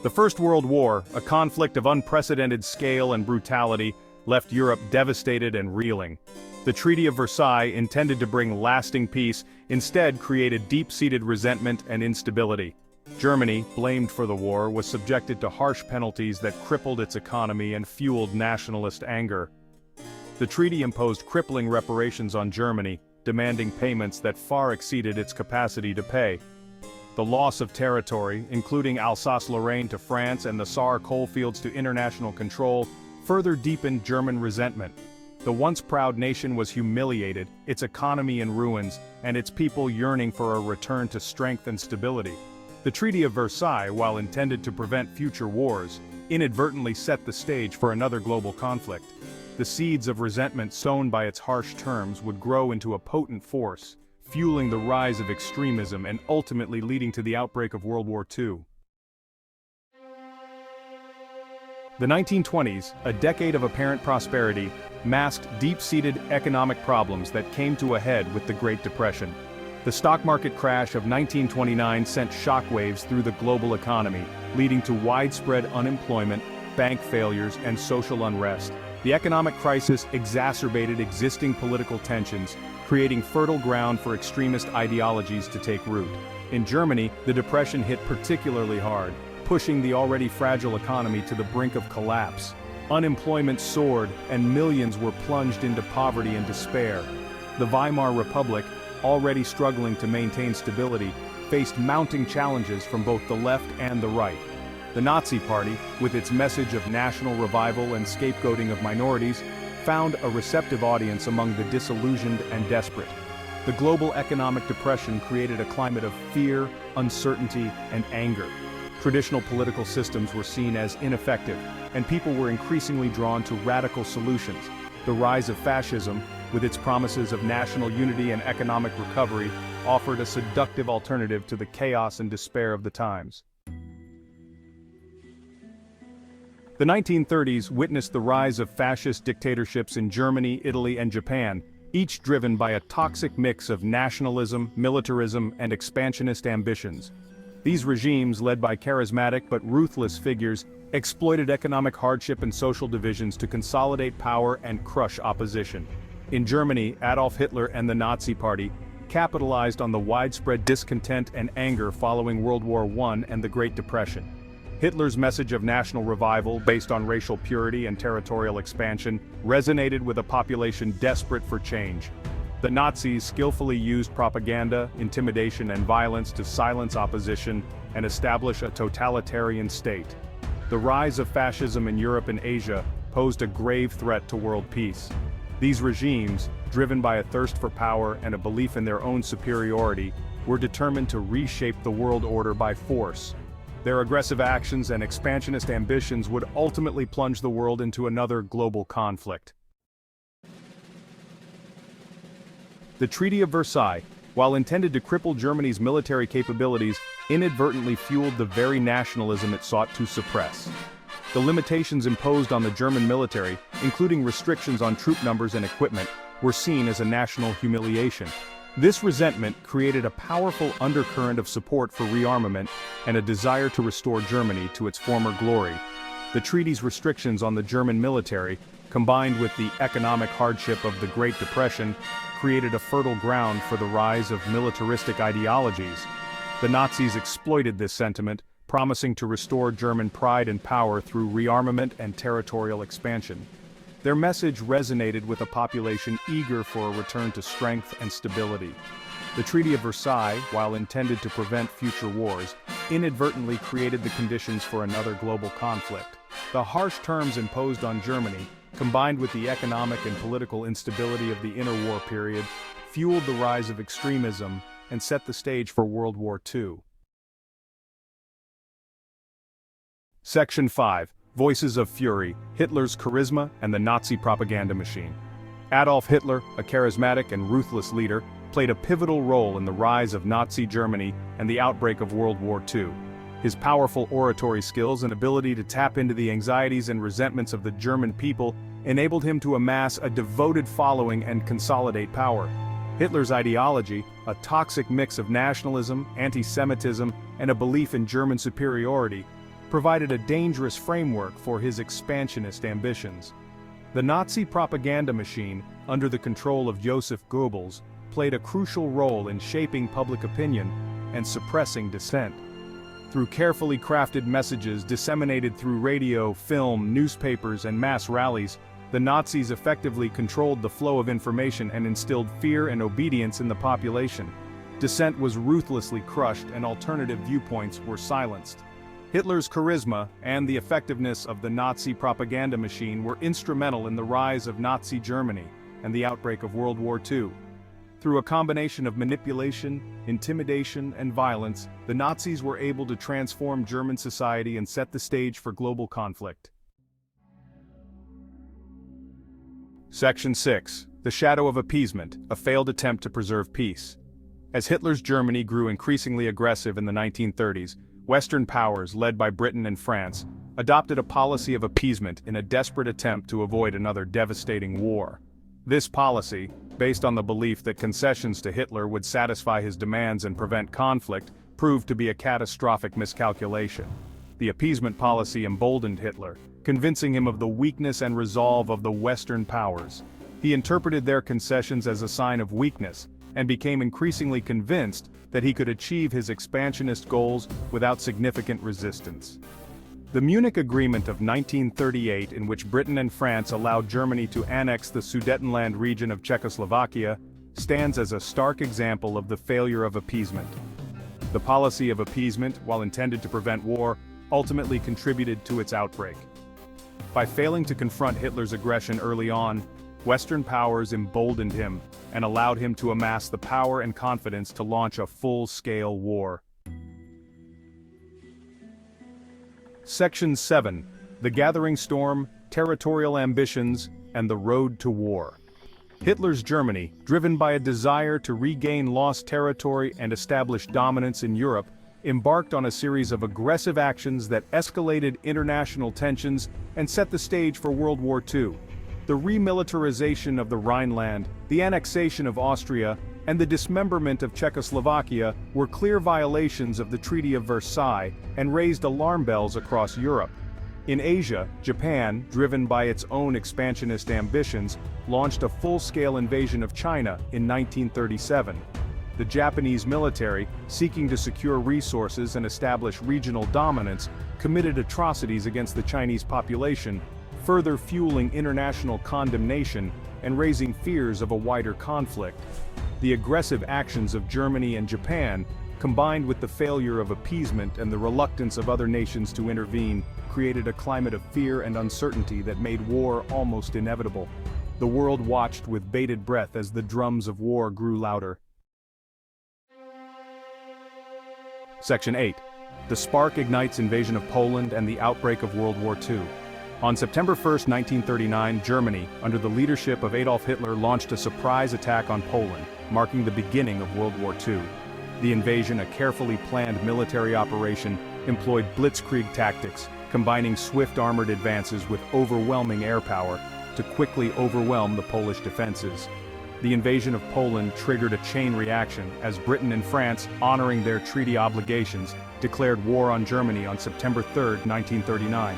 The First World War, a conflict of unprecedented scale and brutality, left Europe devastated and reeling. The Treaty of Versailles, intended to bring lasting peace, instead created deep-seated resentment and instability. Germany, blamed for the war, was subjected to harsh penalties that crippled its economy and fueled nationalist anger. The treaty imposed crippling reparations on Germany, demanding payments that far exceeded its capacity to pay. The loss of territory, including Alsace-Lorraine to France and the Saar coalfields to international control, further deepened German resentment. The once proud nation was humiliated, its economy in ruins, and its people yearning for a return to strength and stability. The Treaty of Versailles, while intended to prevent future wars, inadvertently set the stage for another global conflict. The seeds of resentment sown by its harsh terms would grow into a potent force, fueling the rise of extremism and ultimately leading to the outbreak of World War II. The 1920s, a decade of apparent prosperity, masked deep-seated economic problems that came to a head with the Great Depression. The stock market crash of 1929 sent shockwaves through the global economy, leading to widespread unemployment, bank failures, and social unrest. The economic crisis exacerbated existing political tensions, creating fertile ground for extremist ideologies to take root. In Germany, the Depression hit particularly hard, pushing the already fragile economy to the brink of collapse. Unemployment soared, and millions were plunged into poverty and despair. The Weimar Republic, already struggling to maintain stability, faced mounting challenges from both the left and the right. The Nazi Party, with its message of national revival and scapegoating of minorities, found a receptive audience among the disillusioned and desperate. The global economic depression created a climate of fear, uncertainty, and anger. Traditional political systems were seen as ineffective, and people were increasingly drawn to radical solutions. The rise of fascism, with its promises of national unity and economic recovery, offered a seductive alternative to the chaos and despair of the times. The 1930s witnessed the rise of fascist dictatorships in Germany, Italy, and Japan, each driven by a toxic mix of nationalism, militarism, and expansionist ambitions. These regimes, led by charismatic but ruthless figures, exploited economic hardship and social divisions to consolidate power and crush opposition. In Germany, Adolf Hitler and the Nazi Party capitalized on the widespread discontent and anger following World War I and the Great Depression. Hitler's message of national revival, based on racial purity and territorial expansion, resonated with a population desperate for change. The Nazis skillfully used propaganda, intimidation, and violence to silence opposition and establish a totalitarian state. The rise of fascism in Europe and Asia posed a grave threat to world peace. These regimes, driven by a thirst for power and a belief in their own superiority, were determined to reshape the world order by force. Their aggressive actions and expansionist ambitions would ultimately plunge the world into another global conflict. The Treaty of Versailles, while intended to cripple Germany's military capabilities, inadvertently fueled the very nationalism it sought to suppress. The limitations imposed on the German military, including restrictions on troop numbers and equipment, were seen as a national humiliation. This resentment created a powerful undercurrent of support for rearmament and a desire to restore Germany to its former glory. The treaty's restrictions on the German military, combined with the economic hardship of the Great Depression, created a fertile ground for the rise of militaristic ideologies. The Nazis exploited this sentiment, promising to restore German pride and power through rearmament and territorial expansion. Their message resonated with a population eager for a return to strength and stability. The Treaty of Versailles, while intended to prevent future wars, inadvertently created the conditions for another global conflict. The harsh terms imposed on Germany, combined with the economic and political instability of the interwar period, fueled the rise of extremism and set the stage for World War II. Section 5. Voices of Fury, Hitler's Charisma and the Nazi Propaganda Machine. Adolf Hitler, a charismatic and ruthless leader, played a pivotal role in the rise of Nazi Germany and the outbreak of World War II. His powerful oratory skills and ability to tap into the anxieties and resentments of the German people enabled him to amass a devoted following and consolidate power. Hitler's ideology, a toxic mix of nationalism, anti-Semitism, and a belief in German superiority, provided a dangerous framework for his expansionist ambitions. The Nazi propaganda machine, under the control of Joseph Goebbels, played a crucial role in shaping public opinion and suppressing dissent. Through carefully crafted messages disseminated through radio, film, newspapers, and mass rallies, the Nazis effectively controlled the flow of information and instilled fear and obedience in the population. Dissent was ruthlessly crushed and alternative viewpoints were silenced. Hitler's charisma and the effectiveness of the Nazi propaganda machine were instrumental in the rise of Nazi Germany and the outbreak of World War II. Through a combination of manipulation, intimidation, and violence, the Nazis were able to transform German society and set the stage for global conflict. Section 6. The Shadow of Appeasement, a failed attempt to preserve peace. As Hitler's Germany grew increasingly aggressive in the 1930s, Western powers, led by Britain and France, adopted a policy of appeasement in a desperate attempt to avoid another devastating war. This policy, based on the belief that concessions to Hitler would satisfy his demands and prevent conflict, proved to be a catastrophic miscalculation. The appeasement policy emboldened Hitler, convincing him of the weakness and resolve of the Western powers. He interpreted their concessions as a sign of weakness, and became increasingly convinced that he could achieve his expansionist goals without significant resistance. The Munich Agreement of 1938, in which Britain and France allowed Germany to annex the Sudetenland region of Czechoslovakia, stands as a stark example of the failure of appeasement. The policy of appeasement, while intended to prevent war, ultimately contributed to its outbreak. By failing to confront Hitler's aggression early on, Western powers emboldened him and allowed him to amass the power and confidence to launch a full-scale war. Section 7. The Gathering Storm, Territorial Ambitions, and the Road to War. Hitler's Germany, driven by a desire to regain lost territory and establish dominance in Europe, embarked on a series of aggressive actions that escalated international tensions and set the stage for World War II. The remilitarization of the Rhineland, the annexation of Austria, and the dismemberment of Czechoslovakia were clear violations of the Treaty of Versailles and raised alarm bells across Europe. In Asia, Japan, driven by its own expansionist ambitions, launched a full-scale invasion of China in 1937. The Japanese military, seeking to secure resources and establish regional dominance, committed atrocities against the Chinese population, further fueling international condemnation and raising fears of a wider conflict. The aggressive actions of Germany and Japan, combined with the failure of appeasement and the reluctance of other nations to intervene, created a climate of fear and uncertainty that made war almost inevitable. The world watched with bated breath as the drums of war grew louder. Section 8. The spark ignites invasion of Poland and the outbreak of World War II. On September 1, 1939, Germany, under the leadership of Adolf Hitler, launched a surprise attack on Poland, marking the beginning of World War II. The invasion, a carefully planned military operation, employed blitzkrieg tactics, combining swift armored advances with overwhelming air power to quickly overwhelm the Polish defenses. The invasion of Poland triggered a chain reaction as Britain and France, honoring their treaty obligations, declared war on Germany on September 3, 1939.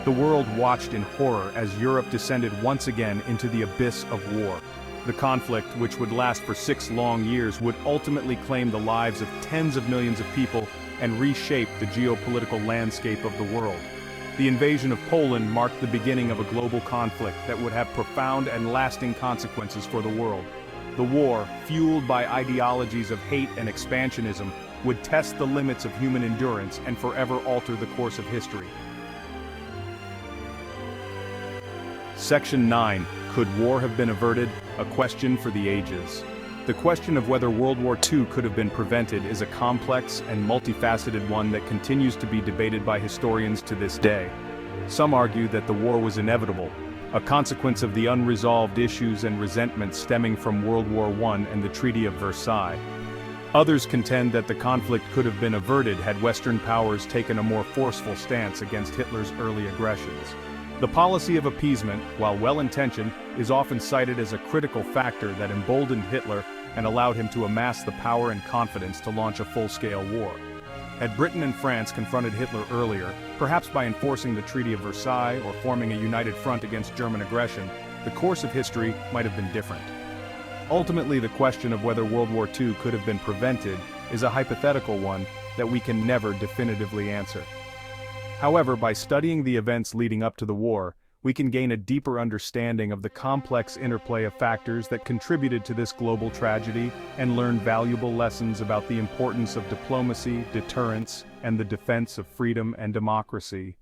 The world watched in horror as Europe descended once again into the abyss of war. The conflict, which would last for 6 long years, would ultimately claim the lives of tens of millions of people and reshape the geopolitical landscape of the world. The invasion of Poland marked the beginning of a global conflict that would have profound and lasting consequences for the world. The war, fueled by ideologies of hate and expansionism, would test the limits of human endurance and forever alter the course of history. Section 9. Could war have been averted? A question for the ages. The question of whether World War II could have been prevented is a complex and multifaceted one that continues to be debated by historians to this day. Some argue that the war was inevitable, a consequence of the unresolved issues and resentments stemming from World War I and the Treaty of Versailles. Others contend that the conflict could have been averted had Western powers taken a more forceful stance against Hitler's early aggressions. The policy of appeasement, while well-intentioned, is often cited as a critical factor that emboldened Hitler and allowed him to amass the power and confidence to launch a full-scale war. Had Britain and France confronted Hitler earlier, perhaps by enforcing the Treaty of Versailles or forming a united front against German aggression, the course of history might have been different. Ultimately, the question of whether World War II could have been prevented is a hypothetical one that we can never definitively answer. However, by studying the events leading up to the war, we can gain a deeper understanding of the complex interplay of factors that contributed to this global tragedy and learn valuable lessons about the importance of diplomacy, deterrence, and the defense of freedom and democracy.